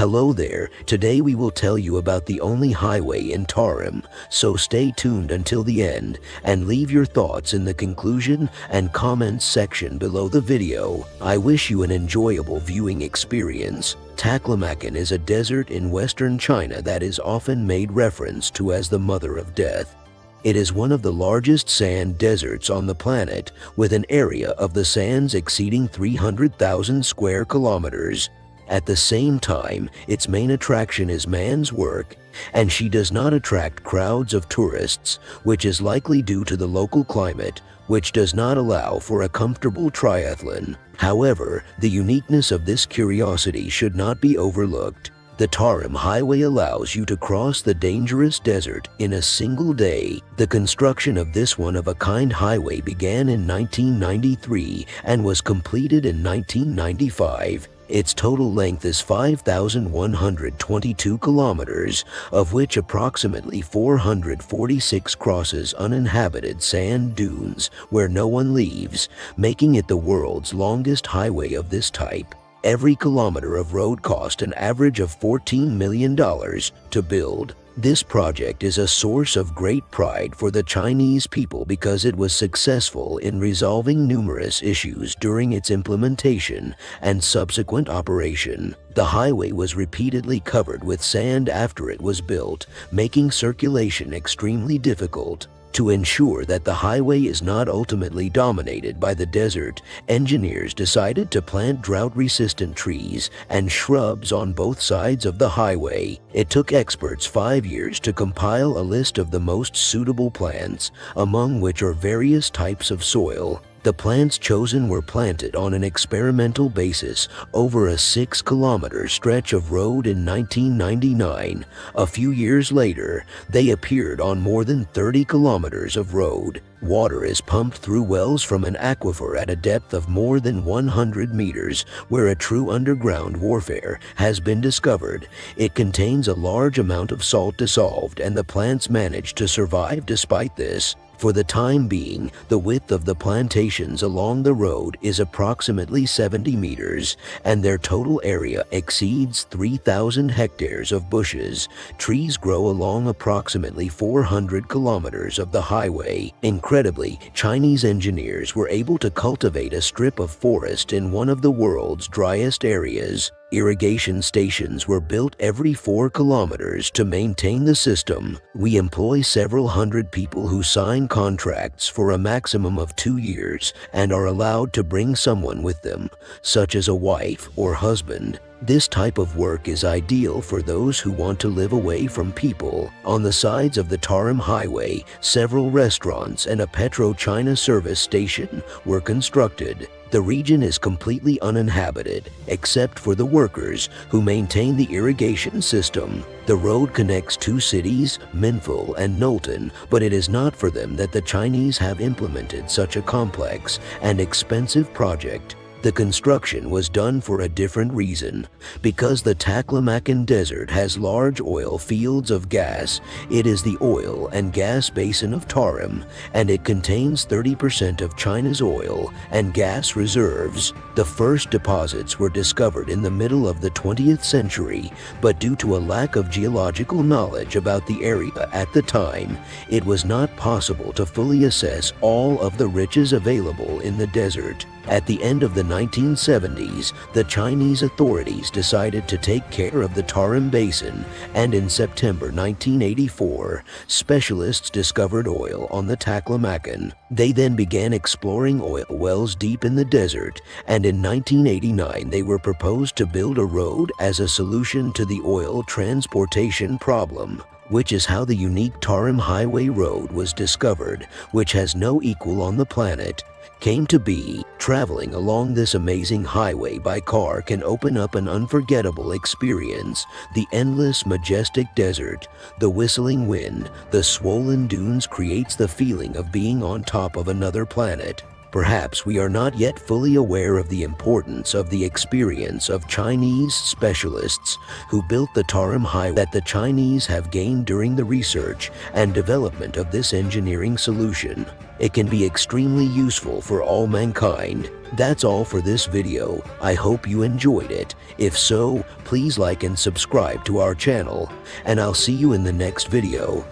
Hello there, today we will tell you about the only highway in Tarim, so stay tuned until the end and leave your thoughts in the conclusion and comments section below the video. I wish you an enjoyable viewing experience. Taklamakan is a desert in western China that is often made reference to as the Mother of Death. It is one of the largest sand deserts on the planet, with an area of the sands exceeding 300,000 square kilometers. At the same time, its main attraction is man's work, and she does not attract crowds of tourists, which is likely due to the local climate, which does not allow for a comfortable triathlon. However, the uniqueness of this curiosity should not be overlooked. The Tarim Highway allows you to cross the dangerous desert in a single day. The construction of this one-of-a-kind highway began in 1993 and was completed in 1995. Its total length is 5,122 kilometers, of which approximately 446 crosses uninhabited sand dunes where no one lives, making it the world's longest highway of this type. Every kilometer of road cost an average of $14 million to build. This project is a source of great pride for the Chinese people because it was successful in resolving numerous issues during its implementation and subsequent operation. The highway was repeatedly covered with sand after it was built, making circulation extremely difficult. To ensure that the highway is not ultimately dominated by the desert, engineers decided to plant drought-resistant trees and shrubs on both sides of the highway. It took experts 5 years to compile a list of the most suitable plants, among which are various types of soil. The plants chosen were planted on an experimental basis over a 6-kilometer stretch of road in 1999. A few years later, they appeared on more than 30 kilometers of road. Water is pumped through wells from an aquifer at a depth of more than 100 meters, where a true underground warfare has been discovered. It contains a large amount of salt dissolved, and the plants manage to survive despite this. For the time being, the width of the plantations along the road is approximately 70 meters, and their total area exceeds 3,000 hectares of bushes. Trees grow along approximately 400 kilometers of the highway. Incredibly, Chinese engineers were able to cultivate a strip of forest in one of the world's driest areas. Irrigation stations were built every 4 kilometers to maintain the system. We employ several hundred people who sign contracts for a maximum of 2 years and are allowed to bring someone with them, such as a wife or husband. This type of work is ideal for those who want to live away from people. On the sides of the Tarim Highway, several restaurants and a PetroChina service station were constructed. The region is completely uninhabited, except for the workers who maintain the irrigation system. The road connects 2 cities, Minful and Knowlton, but it is not for them that the Chinese have implemented such a complex and expensive project. The construction was done for a different reason. Because the Taklamakan Desert has large oil fields of gas, it is the oil and gas basin of Tarim, and it contains 30% of China's oil and gas reserves. The first deposits were discovered in the middle of the 20th century, but due to a lack of geological knowledge about the area at the time, it was not possible to fully assess all of the riches available in the desert. At the end of the 1970s, the Chinese authorities decided to take care of the Tarim Basin, and in September 1984, specialists discovered oil on the Taklamakan. They then began exploring oil wells deep in the desert, and in 1989 they were proposed to build a road as a solution to the oil transportation problem, which is how the unique Tarim Highway Road was discovered, which has no equal on the planet. Came to be. Traveling along this amazing highway by car can open up an unforgettable experience. The endless, majestic desert, the whistling wind, the swollen dunes creates the feeling of being on top of another planet. Perhaps we are not yet fully aware of the importance of the experience of Chinese specialists who built the Tarim Highway that the Chinese have gained during the research and development of this engineering solution. It can be extremely useful for all mankind. That's all for this video. I hope you enjoyed it. If so, please like and subscribe to our channel, and I'll see you in the next video.